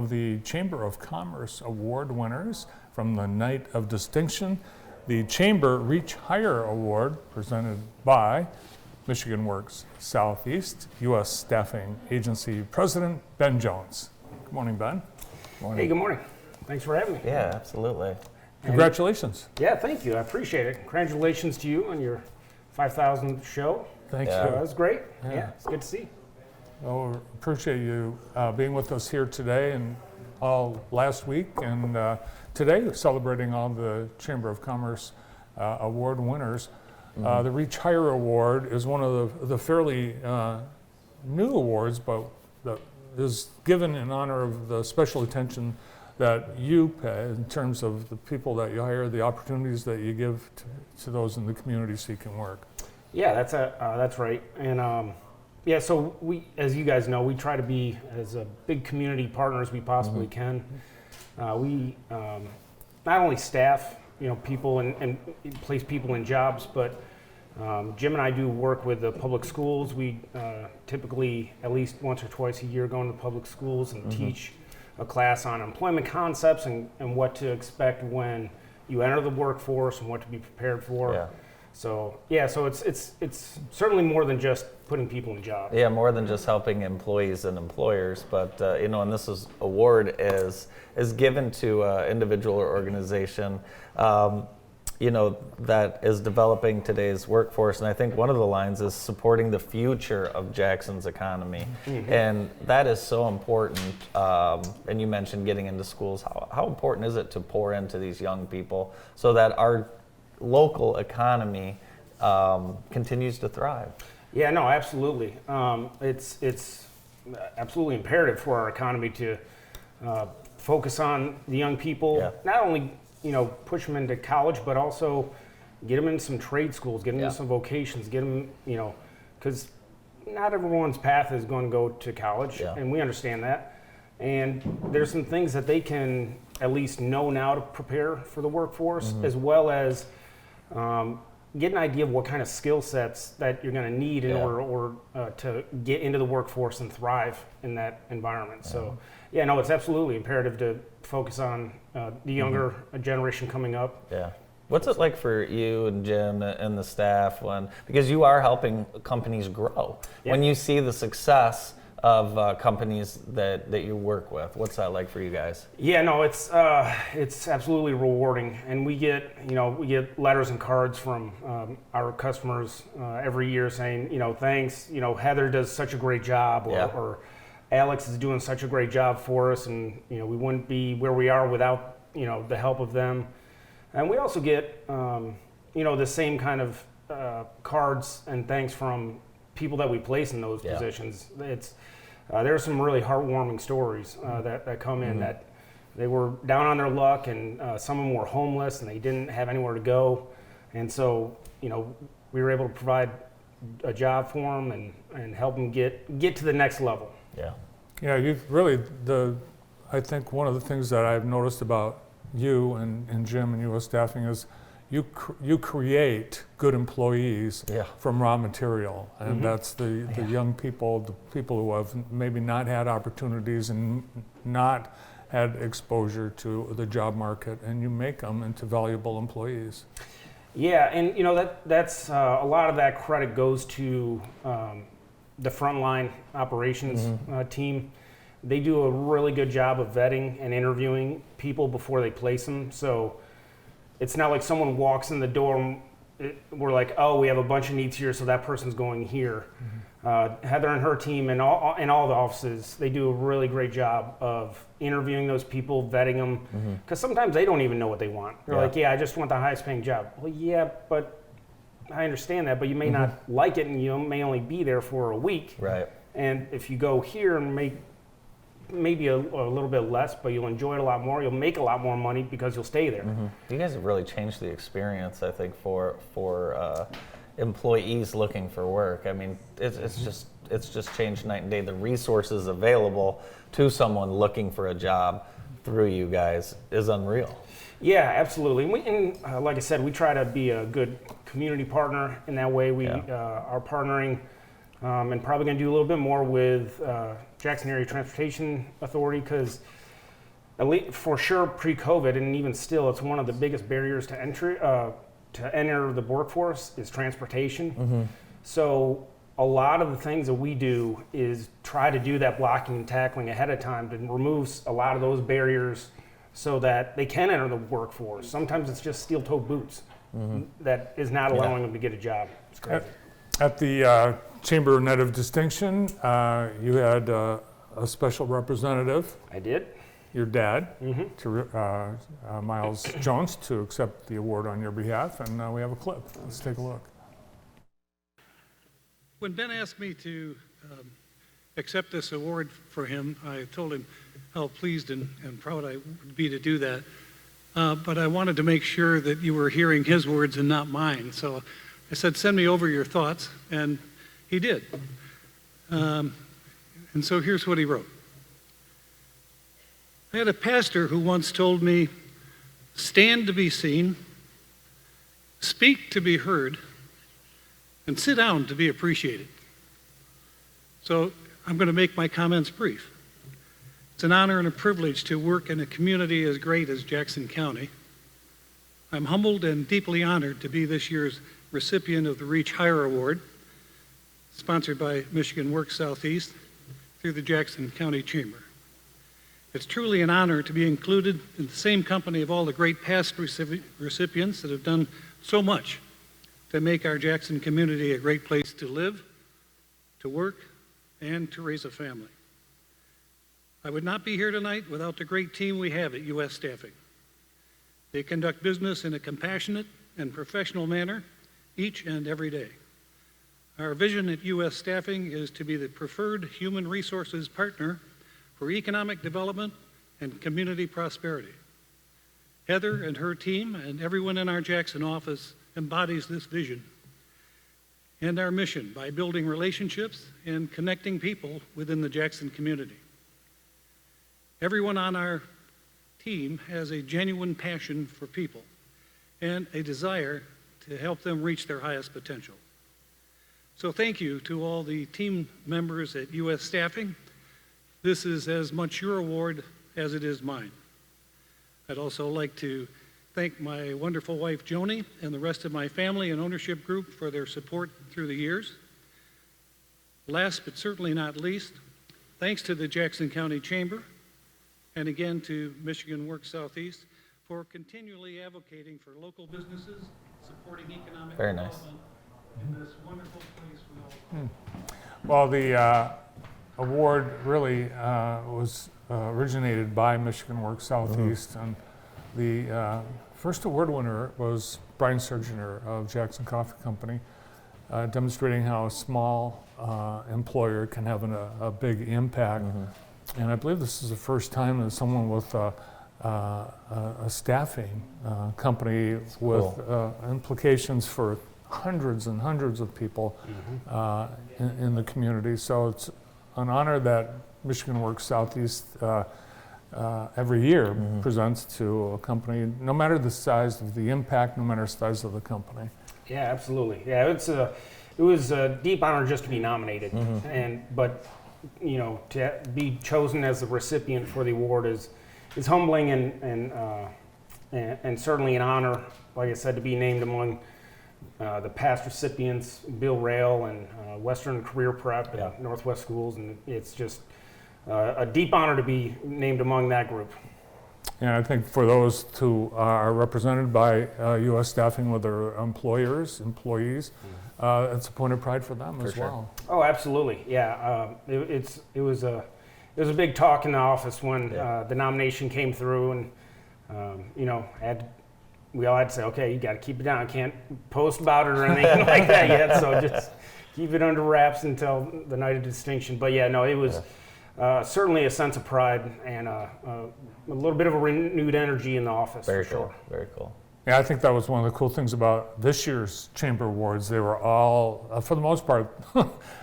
The Chamber of Commerce Award winners from the Night of Distinction, the Chamber Reach Higher Award presented by Michigan Works Southeast U.S. Staffing Agency President Ben Jones. Good morning, Ben. Hey, good morning. Thanks for having me. Yeah, absolutely. Congratulations. Yeah, thank you. I appreciate it. Congratulations to you on your 5,000th show. Thank Yeah. you. That was great. Yeah. Yeah, it's good to see. Well, we appreciate you being with us here today and all last week and today, celebrating all the Chamber of Commerce award winners. The Reach Higher Award is one of the fairly new awards, but that is given in honor of the special attention that you pay in terms of the people that you hire, the opportunities that you give to those in the community seeking work. Yeah, that's right. And yeah, so we, as you guys know, we try to be as a big community partner as we possibly can. We not only staff, people and place people in jobs, but Jim and I do work with the public schools. We typically at least once or twice a year go into public schools and teach a class on employment concepts and what to expect when you enter the workforce and what to be prepared for. Yeah. So it's certainly more than just putting people in jobs. Yeah, more than just helping employees and employers, but and this award is given to individual or organization, that is developing today's workforce. And I think one of the lines is supporting the future of Jackson's economy, and that is so important. And you mentioned getting into schools. How important is it to pour into these young people so that our local economy continues to thrive? Yeah, no, absolutely. It's absolutely imperative for our economy to focus on the young people. Yeah. Not only push them into college, but also get them in some trade schools, get them into some vocations, get them because not everyone's path is going to go to college, and we understand that. And there's some things that they can at least know now to prepare for the workforce, as well as get an idea of what kind of skill sets that you're going to need in order to get into the workforce and thrive in that environment. So, it's absolutely imperative to focus on the younger generation coming up. Yeah. What's it like for you and Jim and the staff because you are helping companies grow? Yeah. When you see the success of companies that you work with, what's that like for you guys? Yeah, no, it's absolutely rewarding, and we get letters and cards from our customers every year saying thanks, Heather does such a great job, or Alex is doing such a great job for us, and we wouldn't be where we are without the help of them. And we also get the same kind of cards and thanks from people that we place in those positions. There are some really heartwarming stories that come in that they were down on their luck, and some of them were homeless and they didn't have anywhere to go, and so we were able to provide a job for them and help them get to the next level. Yeah, you've really, I think one of the things that I've noticed about you and Jim and U.S. Staffing is you create good employees from raw material, and that's the young people, the people who have maybe not had opportunities and not had exposure to the job market, and you make them into valuable employees. Yeah, and that's a lot of that credit goes to the frontline operations team. They do a really good job of vetting and interviewing people before they place them. So it's not like someone walks in the door and we're like, oh, we have a bunch of needs here, so that person's going here. Heather and her team and all the offices, they do a really great job of interviewing those people, vetting them, because sometimes they don't even know what they want. They're like, I just want the highest paying job. Well, yeah, but I understand that, but you may not like it, and you may only be there for a week. Right. And if you go here and make maybe a little bit less, but you'll enjoy it a lot more, you'll make a lot more money because you'll stay there. You guys have really changed the experience, I think, for employees looking for work. I mean, it's just changed night and day. The resources available to someone looking for a job through you guys is unreal. Yeah, absolutely. And like I said, we try to be a good community partner in that way. We are partnering and probably going to do a little bit more with Jackson Area Transportation Authority, because at least for sure pre-COVID, and even still, it's one of the biggest barriers to entry to enter the workforce is transportation. So a lot of the things that we do is try to do that blocking and tackling ahead of time to remove a lot of those barriers so that they can enter the workforce. Sometimes it's just steel-toed boots that is not allowing them to get a job. It's crazy. At the Chamber Net of Distinction, you had a special representative, I did. your dad, Miles Jones, to accept the award on your behalf, and we have a clip. Let's take a look. When Ben asked me to accept this award for him, I told him how pleased and proud I would be to do that. But I wanted to make sure that you were hearing his words and not mine. So I said, send me over your thoughts, and he did. And so here's what he wrote. I had a pastor who once told me, stand to be seen, speak to be heard, and sit down to be appreciated. So I'm going to make my comments brief. It's an honor and a privilege to work in a community as great as Jackson County. I'm humbled and deeply honored to be this year's recipient of the Reach Higher Award, sponsored by Michigan Works Southeast through the Jackson County Chamber. It's truly an honor to be included in the same company of all the great past recipients that have done so much to make our Jackson community a great place to live, to work, and to raise a family. I would not be here tonight without the great team we have at U.S. Staffing. They conduct business in a compassionate and professional manner each and every day. Our vision at U.S. Staffing is to be the preferred human resources partner for economic development and community prosperity. Heather and her team and everyone in our Jackson office embodies this vision and our mission by building relationships and connecting people within the Jackson community. Everyone on our team has a genuine passion for people and a desire to help them reach their highest potential. So thank you to all the team members at U.S. Staffing. This is as much your award as it is mine. I'd also like to thank my wonderful wife, Joni, and the rest of my family and ownership group for their support through the years. Last but certainly not least, thanks to the Jackson County Chamber, and again to Michigan Works Southeast for continually advocating for local businesses, supporting economic Very nice. development in this wonderful place we all Well, the award really was originated by Michigan Works Southeast, and the first award winner was Brian Surgener of Jackson Coffee Company, demonstrating how a small employer can have a big impact. And I believe this is the first time that someone with a staffing company with implications for hundreds and hundreds of people in the community. So it's an honor that Michigan Works Southeast every year presents to a company, no matter the size of the impact, no matter the size of the company. Yeah, absolutely. Yeah, it was a deep honor just to be nominated, but you know, to be chosen as the recipient for the award is humbling and certainly an honor. Like I said, to be named among the past recipients, Bill Rail and Western Career Prep and Northwest Schools, and it's just a deep honor to be named among that group. And I think for those who are represented by U.S. Staffing with their employees, it's a point of pride for them as well. Oh, absolutely. Yeah, it was a big talk in the office when the nomination came through, and you know, we all had to say, okay, you got to keep it down. Can't post about it or anything like that yet. So just keep it under wraps until the night of distinction. But yeah, no, it was certainly a sense of pride and a little bit of a renewed energy in the office. Very for sure. cool. Very cool. Yeah, I think that was one of the cool things about this year's Chamber Awards. They were all, for the most part,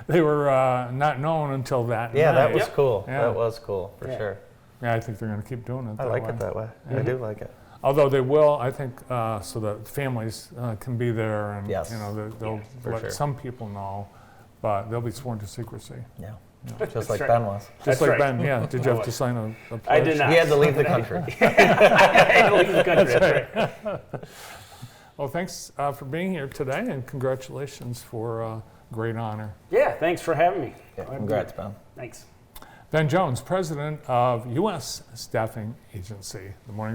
they were not known until that night. Yeah, that was cool. Yeah. That was cool, for sure. Yeah, I think they're going to keep doing it I that like way. it that way. I do like it. Although they will, I think, so that families can be there and Yes. you know, they'll for let sure. some people know, but they'll be sworn to secrecy. Yeah. just like right. Ben was. Just That's like right. Ben, yeah. Did you have to was. sign a pledge? I did not. He had to leave the country. I had to leave the country. That's right. Well, thanks for being here today, and congratulations for a great honor. Yeah, thanks for having me. Yeah, congrats, Ben. Thanks. Ben Jones, president of U.S. Staffing Agency. The Morning